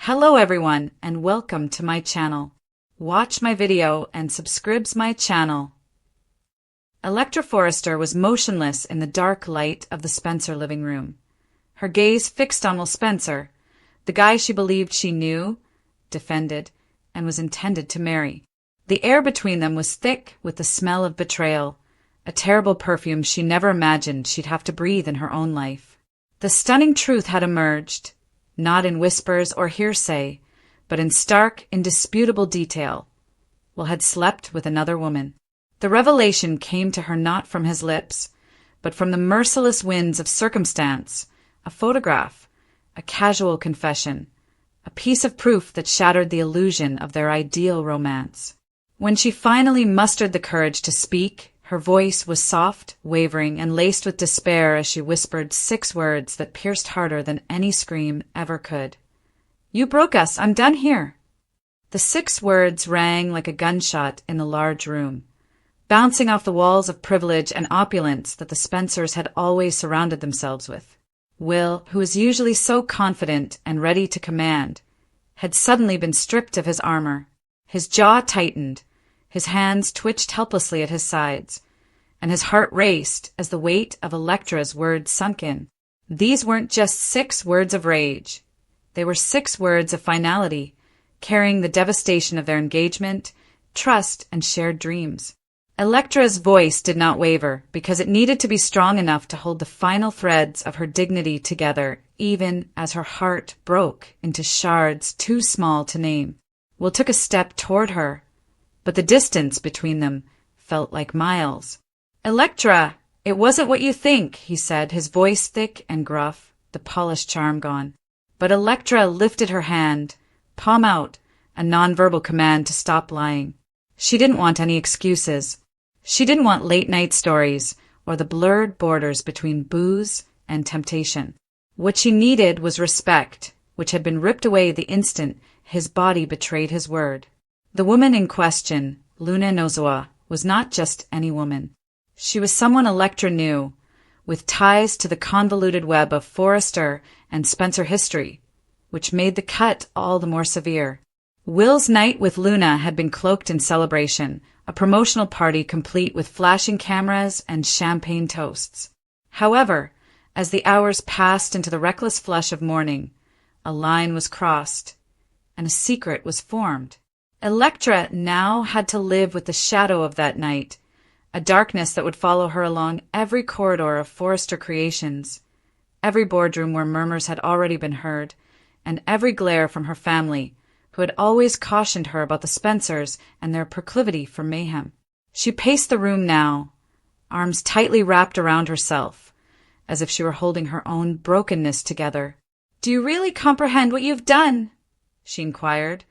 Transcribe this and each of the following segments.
Hello everyone and welcome to my channel. Watch my video and subscribe my channel. Electra Forrester was motionless in the dark light of the Spencer living room. Her gaze fixed on Will Spencer, the guy she believed she knew, defended, and was intended to marry. The air between them was thick with the smell of betrayal, a terrible perfume she never imagined she'd have to breathe in her own life. The stunning truth had emerged, not in whispers or hearsay, but in stark, indisputable detail. Will had slept with another woman. The revelation came to her not from his lips, but from the merciless winds of circumstance, a photograph, a casual confession, a piece of proof that shattered the illusion of their ideal romance. When she finally mustered the courage to speak, her voice was soft, wavering, and laced with despair as she whispered 6 words that pierced harder than any scream ever could. "You broke us. I'm done here." The 6 words rang like a gunshot in the large room, bouncing off the walls of privilege and opulence that the Spencers had always surrounded themselves with. Will, who was usually so confident and ready to command, had suddenly been stripped of his armor. His jaw tightened, his hands twitched helplessly at his sides, and his heart raced as the weight of Electra's words sunk in. These weren't just 6 words of rage. They were 6 words of finality, carrying the devastation of their engagement, trust, and shared dreams. Electra's voice did not waver because it needed to be strong enough to hold the final threads of her dignity together, even as her heart broke into shards too small to name. Will took a step toward her, but the distance between them felt like miles. "Electra, it wasn't what you think," he said, his voice thick and gruff, the polished charm gone. But Electra lifted her hand, palm out, a nonverbal command to stop lying. She didn't want any excuses. She didn't want late-night stories or the blurred borders between booze and temptation. What she needed was respect, which had been ripped away the instant his body betrayed his word. The woman in question, Luna Nozawa, was not just any woman. She was someone Electra knew, with ties to the convoluted web of Forrester and Spencer history, which made the cut all the more severe. Will's night with Luna had been cloaked in celebration, a promotional party complete with flashing cameras and champagne toasts. However, as the hours passed into the reckless flush of morning, a line was crossed, and a secret was formed. Electra now had to live with the shadow of that night, a darkness that would follow her along every corridor of Forrester Creations, every boardroom where murmurs had already been heard, and every glare from her family, who had always cautioned her about the Spencers and their proclivity for mayhem. She paced the room now, arms tightly wrapped around herself, as if she were holding her own brokenness together. "Do you really comprehend what you've done?" she inquired,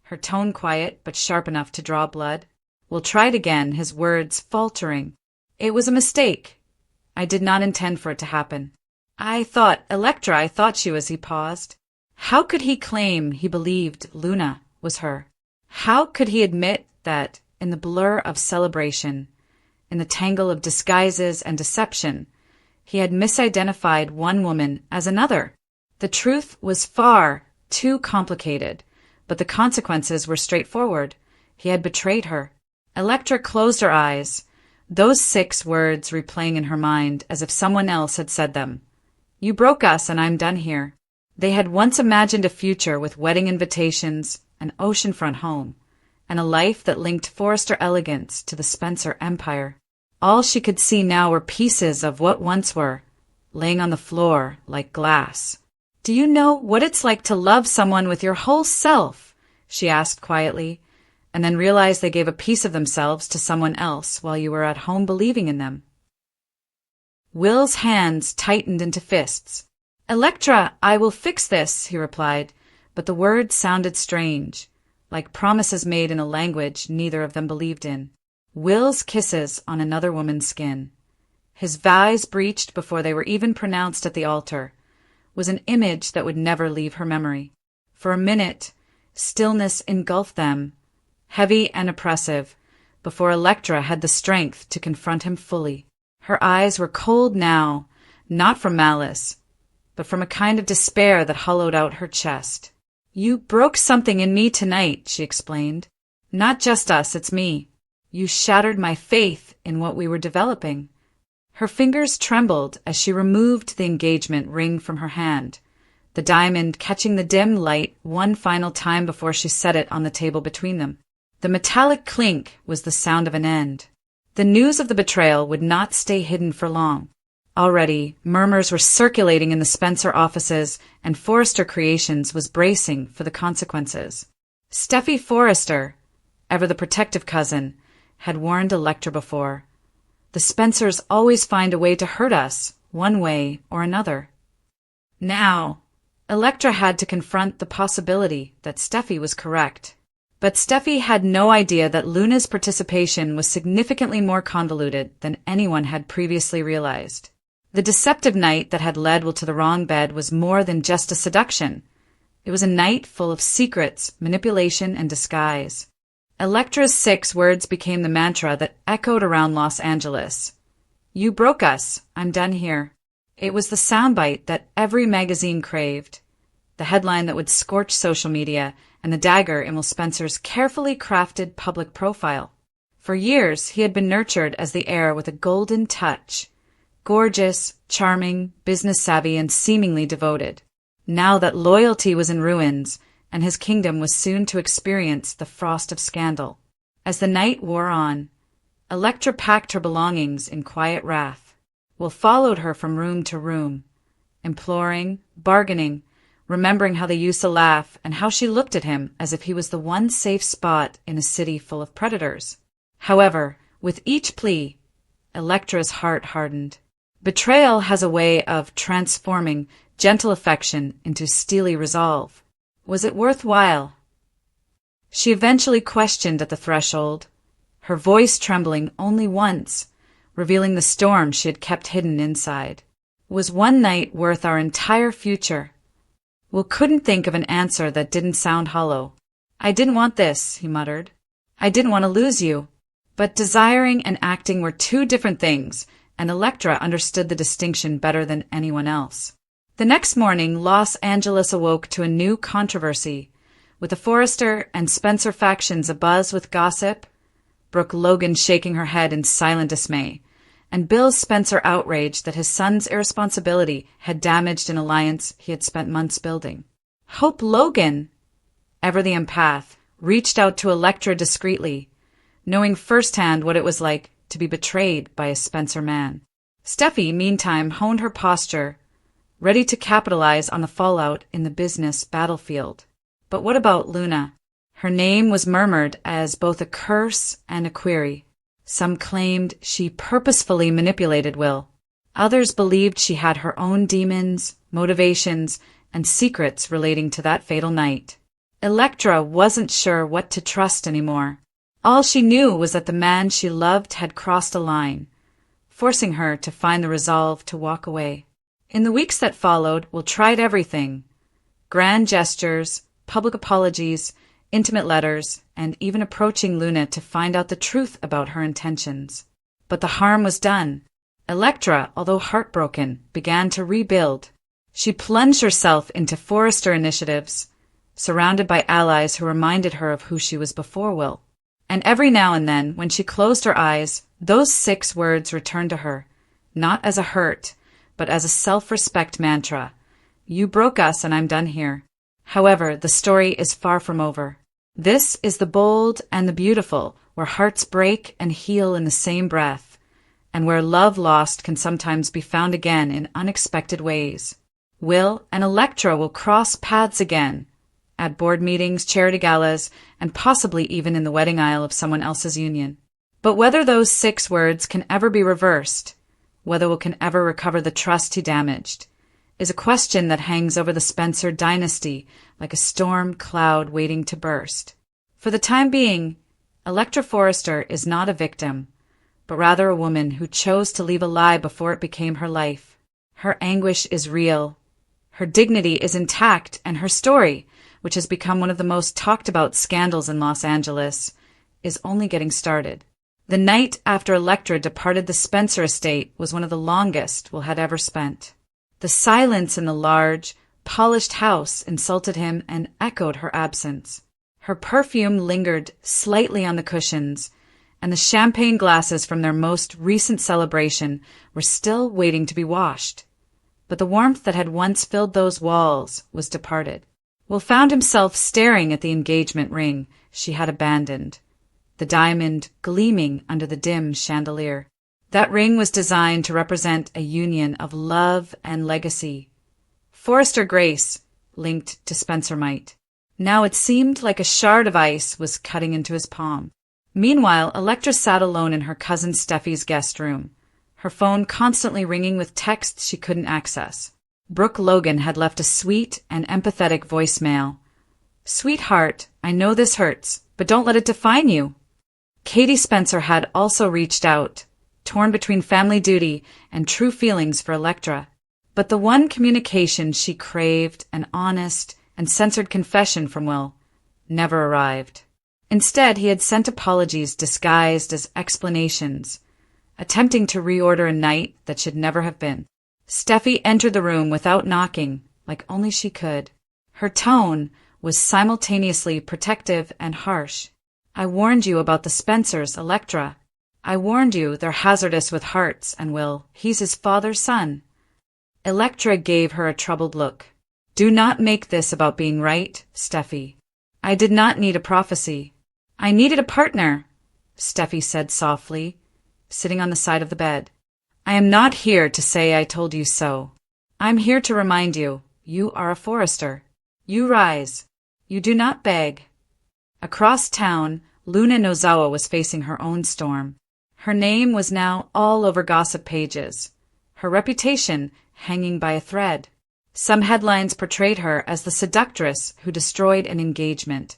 her tone quiet but sharp enough to draw blood. Will tried again, his words faltering. "It was a mistake. I did not intend for it to happen. I thought she was," he paused. How could he claim he believed Luna was her? How could he admit that, in the blur of celebration, in the tangle of disguises and deception, he had misidentified one woman as another? The truth was far too complicated, but the consequences were straightforward. He had betrayed her. Electra closed her eyes, those 6 words replaying in her mind as if someone else had said them. "You broke us and I'm done here." They had once imagined a future with wedding invitations, an oceanfront home, and a life that linked Forrester elegance to the Spencer empire. All she could see now were pieces of what once were, laying on the floor like glass. "Do you know what it's like to love someone with your whole self?" she asked quietly, and then realized they gave a piece of themselves to someone else while you were at home believing in them. Will's hands tightened into fists. "Electra, I will fix this," he replied, but the words sounded strange, like promises made in a language neither of them believed in. Will's kisses on another woman's skin, his vows breached before they were even pronounced at the altar, was an image that would never leave her memory. For a minute, stillness engulfed them, heavy and oppressive, before Electra had the strength to confront him fully. Her eyes were cold now, not from malice, but from a kind of despair that hollowed out her chest. "You broke something in me tonight," she explained. "Not just us, it's me. You shattered my faith in what we were developing." Her fingers trembled as she removed the engagement ring from her hand, the diamond catching the dim light one final time before she set it on the table between them. The metallic clink was the sound of an end. The news of the betrayal would not stay hidden for long. Already, murmurs were circulating in the Spencer offices, and Forrester Creations was bracing for the consequences. Steffi Forrester, ever the protective cousin, had warned Electra before. "The Spencers always find a way to hurt us, one way or another." Now, Electra had to confront the possibility that Steffi was correct. But Steffi had no idea that Luna's participation was significantly more convoluted than anyone had previously realized. The deceptive night that had led Will to the wrong bed was more than just a seduction. It was a night full of secrets, manipulation, and disguise. Electra's 6 words became the mantra that echoed around Los Angeles. "You broke us. I'm done here." It was the soundbite that every magazine craved, the headline that would scorch social media, and the dagger in Will Spencer's carefully crafted public profile. For years, he had been nurtured as the heir with a golden touch. Gorgeous, charming, business-savvy, and seemingly devoted. Now that loyalty was in ruins, and his kingdom was soon to experience the frost of scandal. As the night wore on, Electra packed her belongings in quiet wrath. Will followed her from room to room, imploring, bargaining, remembering how they used to laugh and how she looked at him as if he was the one safe spot in a city full of predators. However, with each plea, Electra's heart hardened. Betrayal has a way of transforming gentle affection into steely resolve. Was it worthwhile? She eventually questioned at the threshold, her voice trembling only once, revealing the storm she had kept hidden inside. Was one night worth our entire future? Will couldn't think of an answer that didn't sound hollow. "I didn't want this," he muttered. "I didn't want to lose you." But desiring and acting were 2 different things, and Electra understood the distinction better than anyone else. The next morning, Los Angeles awoke to a new controversy, with the Forrester and Spencer factions abuzz with gossip, Brooke Logan shaking her head in silent dismay, and Bill Spencer outraged that his son's irresponsibility had damaged an alliance he had spent months building. Hope Logan, ever the empath, reached out to Electra discreetly, knowing firsthand what it was like to be betrayed by a Spencer man. Steffi, meantime, honed her posture, ready to capitalize on the fallout in the business battlefield. But what about Luna? Her name was murmured as both a curse and a query. Some claimed she purposefully manipulated Will. Others believed she had her own demons, motivations, and secrets relating to that fatal night. Electra wasn't sure what to trust anymore. All she knew was that the man she loved had crossed a line, forcing her to find the resolve to walk away. In the weeks that followed, Will tried everything: grand gestures, public apologies, intimate letters, and even approaching Luna to find out the truth about her intentions. But the harm was done. Electra, although heartbroken, began to rebuild. She plunged herself into Forrester initiatives, surrounded by allies who reminded her of who she was before Will. And every now and then, when she closed her eyes, those 6 words returned to her, not as a hurt, but as a self-respect mantra. "You broke us and I'm done here." However, the story is far from over. This is the bold and the beautiful, where hearts break and heal in the same breath, and where love lost can sometimes be found again in unexpected ways. Will and Electra will cross paths again, at board meetings, charity galas, and possibly even in the wedding aisle of someone else's union. But whether those 6 words can ever be reversed, whether Will can ever recover the trust he damaged, is a question that hangs over the Spencer dynasty like a storm cloud waiting to burst. For the time being, Electra Forrester is not a victim, but rather a woman who chose to leave a lie before it became her life. Her anguish is real, her dignity is intact, and her story, which has become one of the most talked about scandals in Los Angeles, is only getting started. The night after Electra departed the Spencer estate was one of the longest Will had ever spent. The silence in the large, polished house insulted him and echoed her absence. Her perfume lingered slightly on the cushions, and the champagne glasses from their most recent celebration were still waiting to be washed. But the warmth that had once filled those walls was departed. Will found himself staring at the engagement ring she had abandoned, the diamond gleaming under the dim chandelier. That ring was designed to represent a union of love and legacy. Forrester Grace linked to Spencer Might. Now it seemed like a shard of ice was cutting into his palm. Meanwhile, Electra sat alone in her cousin Steffi's guest room, her phone constantly ringing with texts she couldn't access. Brooke Logan had left a sweet and empathetic voicemail. "Sweetheart, I know this hurts, but don't let it define you." Katie Spencer had also reached out, torn between family duty and true feelings for Electra. But the one communication she craved, an honest and censored confession from Will, never arrived. Instead, he had sent apologies disguised as explanations, attempting to reorder a night that should never have been. Steffi entered the room without knocking, like only she could. Her tone was simultaneously protective and harsh. "I warned you about the Spencers, Electra. I warned you they're hazardous with hearts, and Will, he's his father's son." Electra gave her a troubled look. "Do not make this about being right, Steffi. I did not need a prophecy. I needed a partner," Steffi said softly, sitting on the side of the bed. "I am not here to say I told you so. I'm here to remind you, you are a Forrester. You rise. You do not beg." Across town, Luna Nozawa was facing her own storm. Her name was now all over gossip pages, her reputation hanging by a thread. Some headlines portrayed her as the seductress who destroyed an engagement.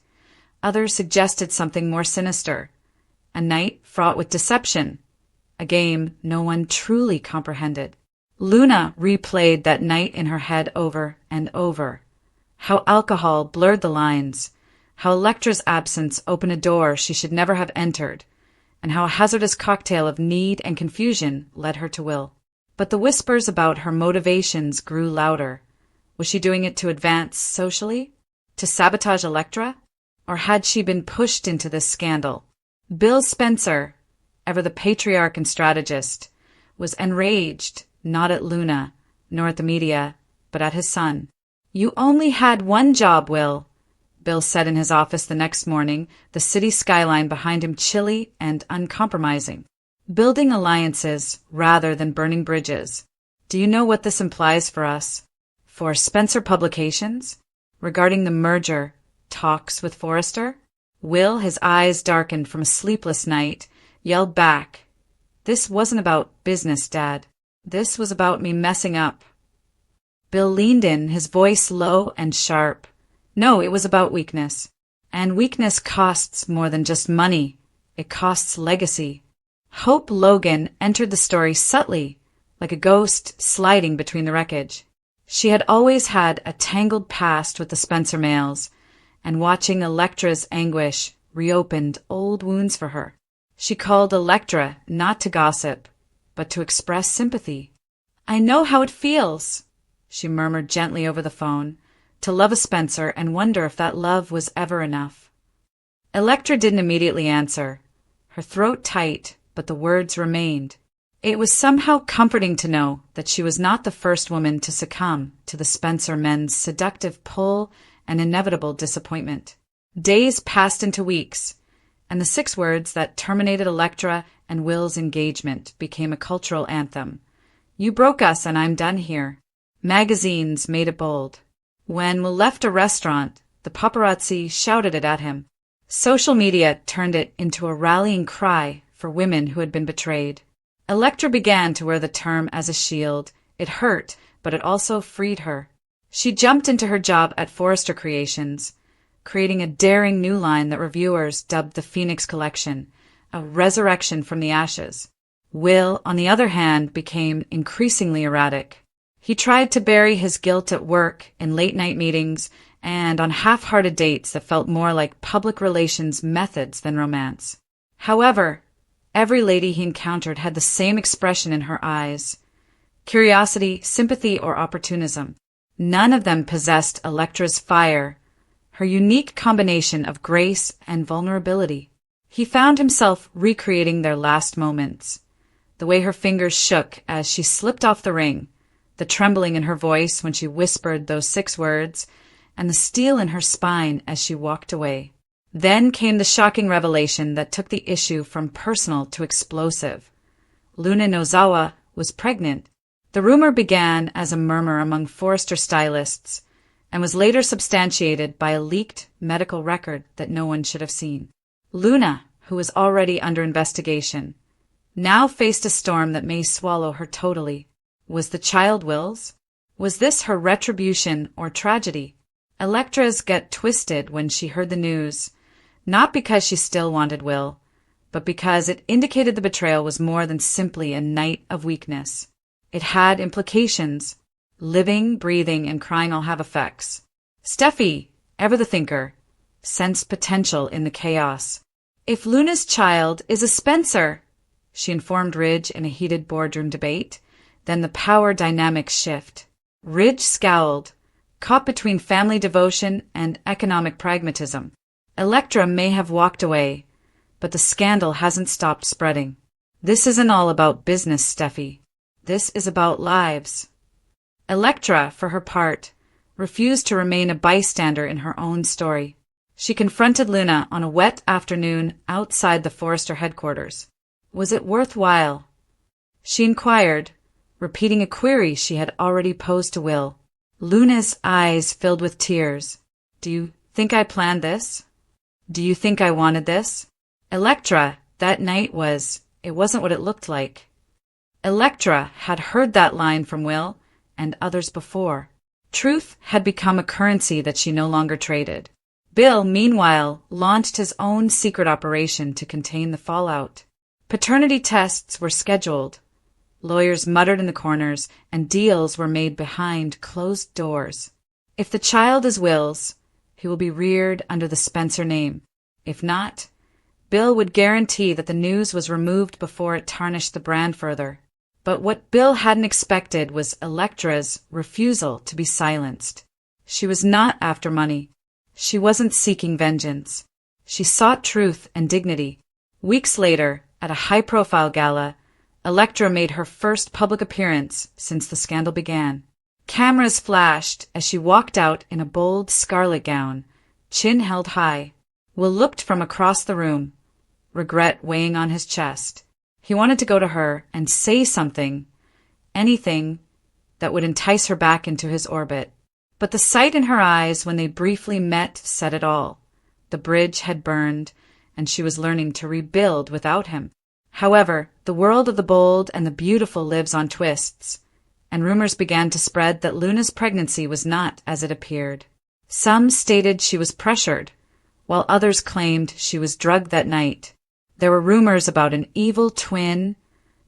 Others suggested something more sinister, a night fraught with deception, a game no one truly comprehended. Luna replayed that night in her head over and over. How alcohol blurred the lines, how Electra's absence opened a door she should never have entered, and how a hazardous cocktail of need and confusion led her to Will. But the whispers about her motivations grew louder. Was she doing it to advance socially? To sabotage Electra? Or had she been pushed into this scandal? Bill Spencer, ever the patriarch and strategist, was enraged, not at Luna, nor at the media, but at his son. "You only had one job, Will," Bill said in his office the next morning, the city skyline behind him chilly and uncompromising. "Building alliances rather than burning bridges. Do you know what this implies for us? For Spencer Publications? Regarding the merger talks with Forrester?" Will, his eyes darkened from a sleepless night, yelled back, "This wasn't about business, Dad. This was about me messing up." Bill leaned in, his voice low and sharp. "No, it was about weakness. And weakness costs more than just money. It costs legacy." Hope Logan entered the story subtly, like a ghost sliding between the wreckage. She had always had a tangled past with the Spencer males, and watching Electra's anguish reopened old wounds for her. She called Electra not to gossip, but to express sympathy. "I know how it feels," she murmured gently over the phone, "to love a Spencer and wonder if that love was ever enough." Electra didn't immediately answer, her throat tight, but the words remained. It was somehow comforting to know that she was not the first woman to succumb to the Spencer men's seductive pull and inevitable disappointment. Days passed into weeks, and the 6 words that terminated Electra and Will's engagement became a cultural anthem. "You broke us and I'm done here." Magazines made it bold. When Will left a restaurant, the paparazzi shouted it at him. Social media turned it into a rallying cry for women who had been betrayed. Electra began to wear the term as a shield. It hurt, but it also freed her. She jumped into her job at Forrester Creations, creating a daring new line that reviewers dubbed the Phoenix Collection, a resurrection from the ashes. Will, on the other hand, became increasingly erratic. He tried to bury his guilt at work in late-night meetings and on half-hearted dates that felt more like public relations methods than romance. However, every lady he encountered had the same expression in her eyes: curiosity, sympathy, or opportunism. None of them possessed Electra's fire, her unique combination of grace and vulnerability. He found himself recreating their last moments. The way her fingers shook as she slipped off the ring, the trembling in her voice when she whispered those 6 words, and the steel in her spine as she walked away. Then came the shocking revelation that took the issue from personal to explosive. Luna Nozawa was pregnant. The rumor began as a murmur among Forrester stylists and was later substantiated by a leaked medical record that no one should have seen. Luna, who was already under investigation, now faced a storm that may swallow her totally. Was the child Will's? Was this her retribution or tragedy? Electra's gut twisted when she heard the news, not because she still wanted Will, but because it indicated the betrayal was more than simply a night of weakness. It had implications. Living, breathing, and crying all have effects. Steffi, ever the thinker, sensed potential in the chaos. If Luna's child is a Spencer, she informed Ridge in a heated boardroom debate, then the power dynamics shift. Ridge scowled, caught between family devotion and economic pragmatism. Electra may have walked away, but the scandal hasn't stopped spreading. This isn't all about business, Steffi. This is about lives. Electra, for her part, refused to remain a bystander in her own story. She confronted Luna on a wet afternoon outside the Forrester headquarters. Was it worthwhile? She inquired, repeating a query she had already posed to Will. Luna's eyes filled with tears. Do you think I planned this? Do you think I wanted this? Electra, that night it wasn't what it looked like. Electra had heard that line from Will and others before. Truth had become a currency that she no longer traded. Bill, meanwhile, launched his own secret operation to contain the fallout. Paternity tests were scheduled. Lawyers muttered in the corners, and deals were made behind closed doors. If the child is Will's, he will be reared under the Spencer name. If not, Bill would guarantee that the news was removed before it tarnished the brand further. But what Bill hadn't expected was Electra's refusal to be silenced. She was not after money. She wasn't seeking vengeance. She sought truth and dignity. Weeks later, at a high-profile gala, Electra made her first public appearance since the scandal began. Cameras flashed as she walked out in a bold scarlet gown, chin held high. Will looked from across the room, regret weighing on his chest. He wanted to go to her and say something, anything that would entice her back into his orbit. But the sight in her eyes when they briefly met said it all. The bridge had burned, and she was learning to rebuild without him. However, the world of the bold and the beautiful lives on twists, and rumors began to spread that Luna's pregnancy was not as it appeared. Some stated she was pressured, while others claimed she was drugged that night. There were rumors about an evil twin,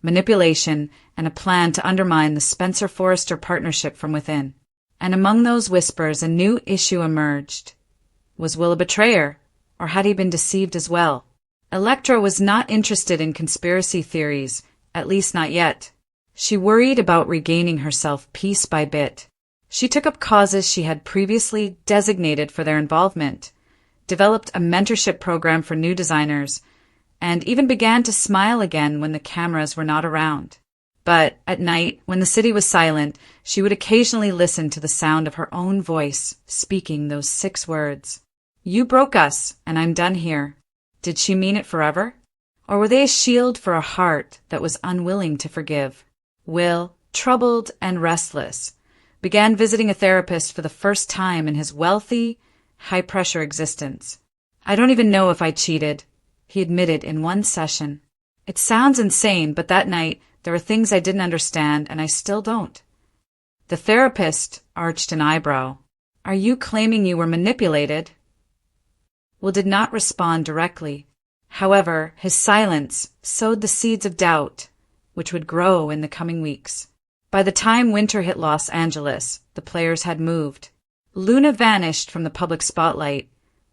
manipulation, and a plan to undermine the Spencer-Forrester partnership from within. And among those whispers, a new issue emerged. Was Will a betrayer, or had he been deceived as well? Electra was not interested in conspiracy theories, at least not yet. She worried about regaining herself piece by bit. She took up causes she had previously designated for their involvement, developed a mentorship program for new designers, and even began to smile again when the cameras were not around. But at night, when the city was silent, she would occasionally listen to the sound of her own voice speaking those 6 words. You broke us, and I'm done here. Did she mean it forever? Or were they a shield for a heart that was unwilling to forgive? Will, troubled and restless, began visiting a therapist for the first time in his wealthy, high-pressure existence. I don't even know if I cheated, he admitted in one session. It sounds insane, but that night there were things I didn't understand, and I still don't. The therapist arched an eyebrow. Are you claiming you were manipulated? Will did not respond directly. However, his silence sowed the seeds of doubt, which would grow in the coming weeks. By the time winter hit Los Angeles, the players had moved. Luna vanished from the public spotlight,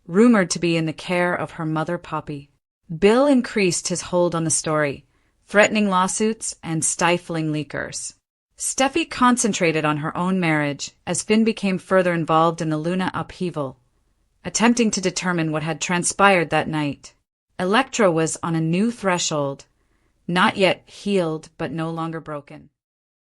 rumored to be in the care of her mother Poppy. Bill increased his hold on the story, threatening lawsuits and stifling leakers. Steffi concentrated on her own marriage as Finn became further involved in the Luna upheaval, attempting to determine what had transpired that night. Electra was on a new threshold, not yet healed but no longer broken.